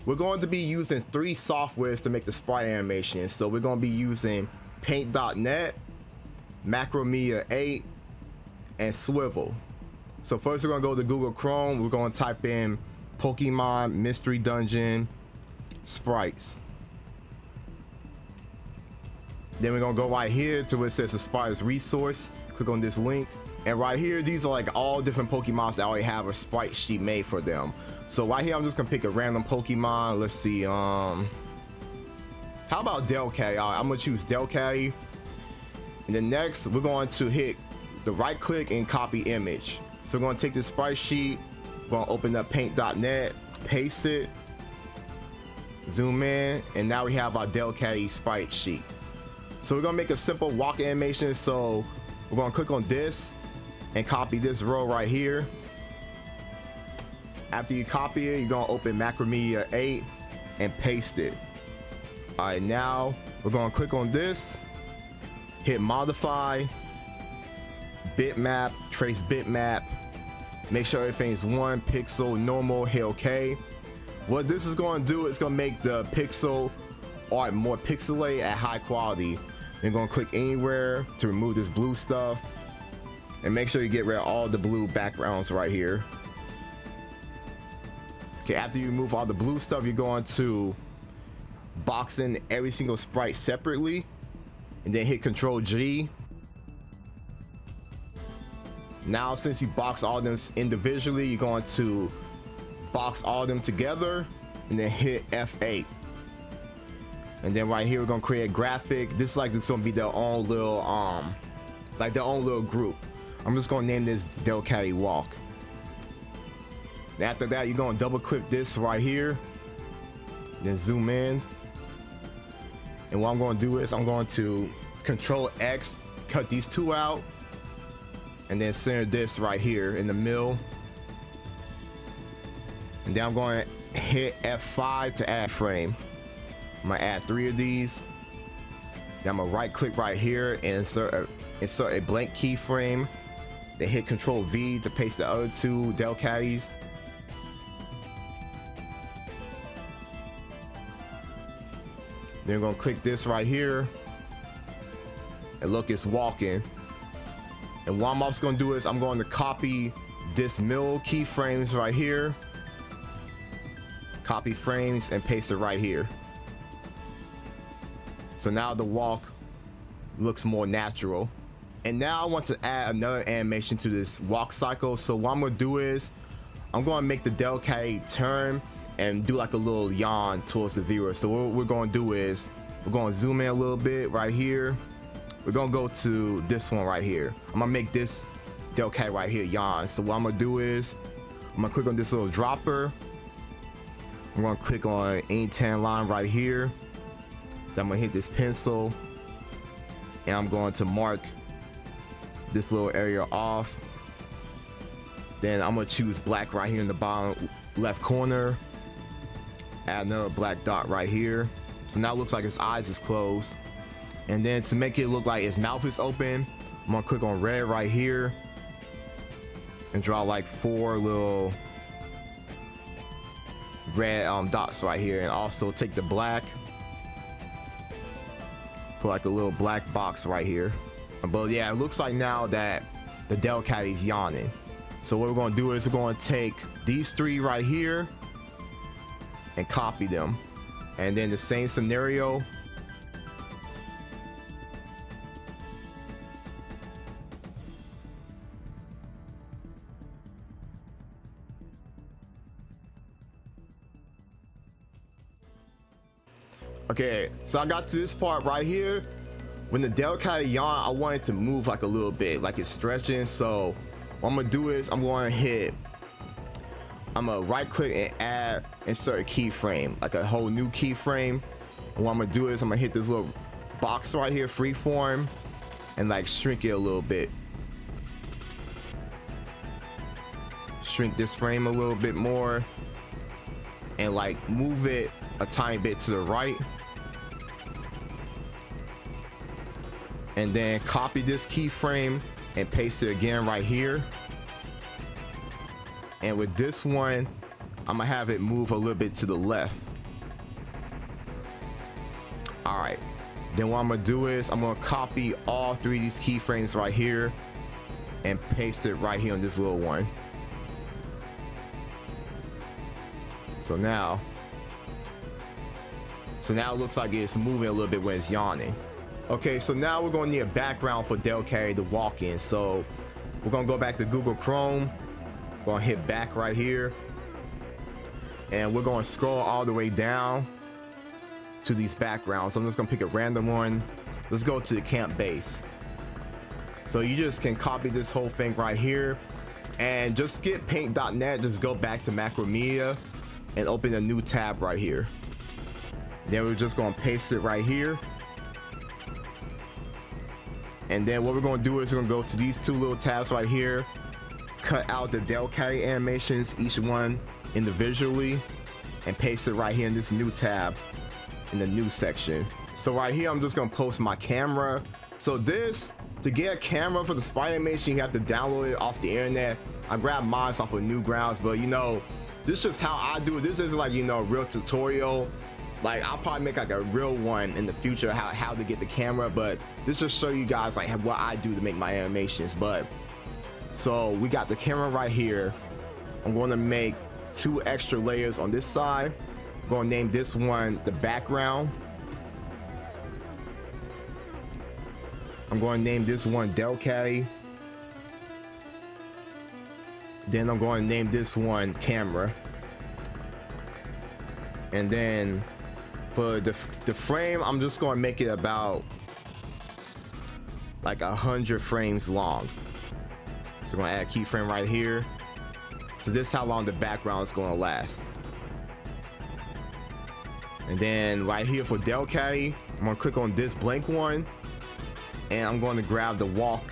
We're going to be using 3 softwares to make the sprite animation. So we're going to be using paint.net, Macromedia 8, and Swivel. So first we're going to go to Google Chrome. We're going to type in Pokemon Mystery Dungeon sprites. Then we're going to go right here to where it says the sprites resource. Click on this link. And right here, these are like all different Pokemons that already have a sprite sheet made for them. So right here, I'm just gonna pick a random Pokemon. Let's see, how about Delcat? I'm gonna choose Delcat. And then next, we're going to hit the right click and copy image. So we're gonna take this sprite sheet, we're gonna open up paint.net, paste it, zoom in, and now we have our Delcat sprite sheet. So we're gonna make a simple walk animation. So we're gonna click on this and copy this row right here. After you copy it, you're gonna open Macromedia 8 and paste it. All right, now we're gonna click on this, hit modify, bitmap, trace bitmap, make sure everything's 1 pixel normal, hit OK. What this is gonna do is gonna make the pixel art more pixelated at high quality. You're gonna click anywhere to remove this blue stuff, and make sure you get rid of all the blue backgrounds right here. Okay, after you remove all the blue stuff, you're going to box in every single sprite separately, and then hit Control G. Now, since you box all of them individually, you're going to box all of them together, and then hit F8. And then right here, we're gonna create a graphic. This is like it's gonna be their own little like their own little group. I'm just gonna name this Delcat Walk. After that, you're gonna double click this right here, then zoom in. And what I'm gonna do is I'm going to Control X, cut these 2 out, and then center this right here in the middle. And then I'm going to hit F5 to add frame. I'm gonna add 3 of these. Then I'm gonna right click right here and insert a blank keyframe. Then hit Control V to paste the other 2 Delcats. Then we're gonna click this right here, and look, it's walking. And what I'm also gonna do is I'm going to copy this middle keyframes right here, copy frames, and paste it right here. So now the walk looks more natural. And now I want to add another animation to this walk cycle. So what I'm gonna do is I'm gonna make the Delcat turn and do like a little yawn towards the viewer. So what we're gonna do is we're gonna zoom in a little bit right here. We're gonna go to this one right here. I'm gonna make this Delcat right here yawn. So what I'm gonna do is I'm gonna click on this little dropper. I'm gonna click on any tan line right here. Then I'm gonna hit this pencil, and I'm going to mark this little area off. Then I'm gonna choose black right here in the bottom left corner. Add another black dot right here. So now it looks like his eyes is closed. And then to make it look like his mouth is open, I'm gonna click on red right here and draw like 4 little red dots right here. And also take the black, put like a little black box right here. But yeah, it looks like now that the Delcat is yawning. So what we're gonna do is we're gonna take these 3 right here and copy them, and then the same scenario, okay, so I got to this part right here. When the Delcat yawn, I want it to move like a little bit, like it's stretching. So what I'm gonna do is I'm gonna right click and insert a keyframe, like a whole new keyframe. And what I'm gonna do is I'm gonna hit this little box right here, freeform, and like shrink it a little bit. Shrink this frame a little bit more, and like move it a tiny bit to the right. And then copy this keyframe and paste it again right here. And with this one, I'm gonna have it move a little bit to the left. All right, then what I'm gonna do is I'm gonna copy all 3 of these keyframes right here and paste it right here on this little one. So now it looks like it's moving a little bit when it's yawning. Okay, so now we're gonna need a background for Del K to walk in. So we're gonna go back to Google Chrome, gonna hit back right here, and we're gonna scroll all the way down to these backgrounds. So I'm just gonna pick a random one. Let's go to the camp base. So you just can copy this whole thing right here and just get paint.net, just go back to Macromedia and open a new tab right here. Then we're just gonna paste it right here. And then what we're gonna do is we're gonna go to these 2 little tabs right here, cut out the Del K animations, each one individually, and paste it right here in this new tab in the new section. So right here, I'm just gonna post my camera. So this, to get a camera for the Sprite animation, you have to download it off the internet. I grabbed mine off of Newgrounds, but you know, this is just how I do it. This isn't like, you know, a real tutorial. Like, I'll probably make like a real one in the future, how to get the camera, but this just show you guys like what I do to make my animations. But so we got the camera right here. I'm going to make 2 extra layers on this side. I'm going to name this one the background. I'm going to name this one Del K. Then I'm going to name this one camera. And then for the frame, I'm just going to make it about like 100 frames long. So I'm going to add a keyframe right here. So this is how long the background is going to last. And then right here for Del K, I'm going to click on this blank one, and I'm going to grab the walk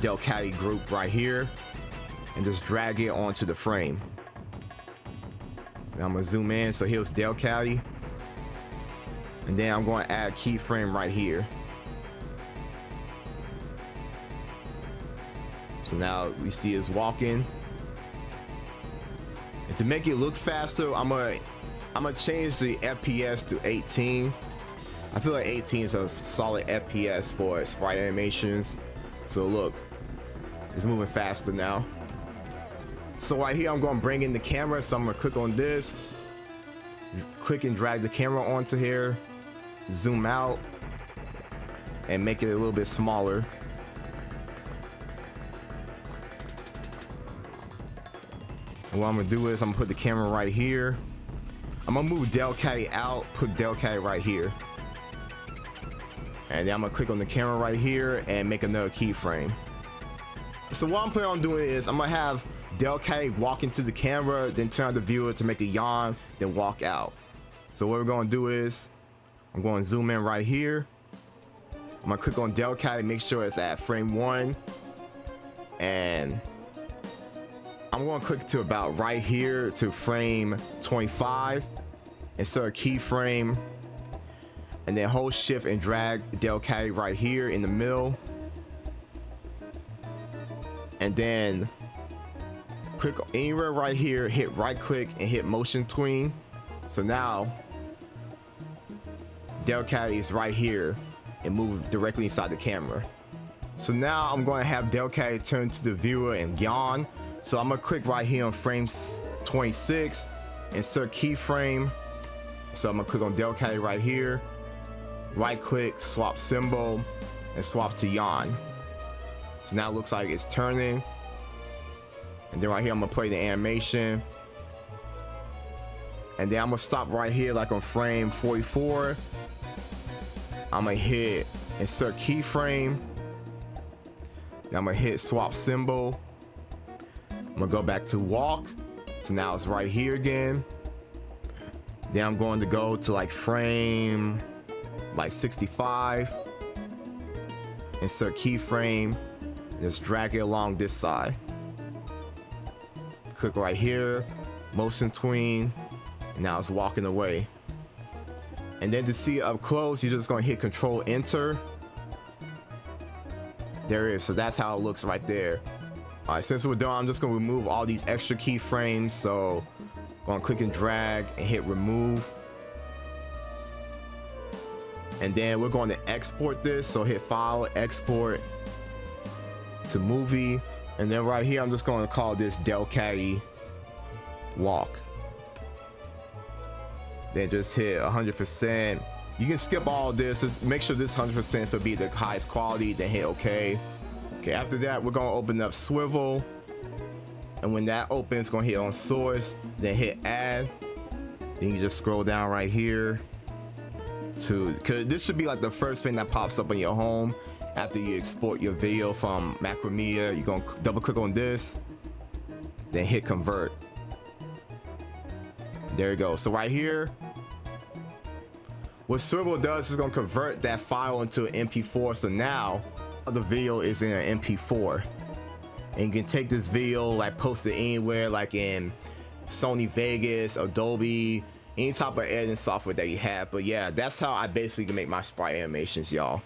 Del K group right here and just drag it onto the frame. Now I'm going to zoom in, so here's Del K. And then I'm going to add a keyframe right here. So now you see it's walking. And to make it look faster, I'm gonna change the FPS to 18. I feel like 18 is a solid FPS for Sprite Animations. So look, it's moving faster now. So right here, I'm gonna bring in the camera. So I'm gonna click on this, click and drag the camera onto here, zoom out, and make it a little bit smaller. And what I'm gonna do is I'm gonna put the camera right here. I'm gonna move Del K out, put Del K right here. And then I'm gonna click on the camera right here and make another keyframe. So what I'm planning on doing is I'm gonna have Del K walk into the camera, then turn on the viewer to make a yawn, then walk out. So what we're gonna do is I'm going to zoom in right here. I'm gonna click on Del K, make sure it's at frame 1, and I'm going to click to about right here to frame 25, insert a keyframe, and then hold shift and drag Del K right here in the middle, and then click anywhere right here, hit right click and hit motion tween. So now Del K is right here and move directly inside the camera. So now I'm going to have Del K turn to the viewer and yawn. So I'm gonna click right here on frame 26, insert keyframe. So I'm gonna click on Del K right here, right click, swap symbol, and swap to yawn. So now it looks like it's turning. And then right here, I'm gonna play the animation. And then I'm gonna stop right here, like on frame 44. I'm gonna hit insert keyframe. Now I'm gonna hit swap symbol. I'm gonna go back to walk. So now it's right here again. Then I'm going to go to like frame like 65. Insert keyframe. Just drag it along this side. Click right here, motion tween. And now it's walking away. And then to see it up close, you're just gonna hit Control Enter. There it is. So that's how it looks right there. All right, since we're done, I'm just gonna remove all these extra keyframes. So I'm gonna click and drag and hit remove. and then we're going to export this. So hit file, export to movie, and then right here I'm just going to call this Del Caddy walk. Then just hit 100%. You can skip all this, just make sure this 100% so be the highest quality, then hit OK. Okay, after that we're gonna open up swivel, and when that opens, gonna hit on source, then hit add. Then you just scroll down right here to, cause this should be like the first thing that pops up on your home after you export your video from Macromedia. You're gonna double click on this, then hit convert. There you go. So right here, what swivel does is gonna convert that file into an MP4. So now the video is in an MP4, and you can take this video, like post it anywhere, like in Sony Vegas, Adobe, any type of editing software that you have. But yeah, that's how I basically make my sprite animations, y'all.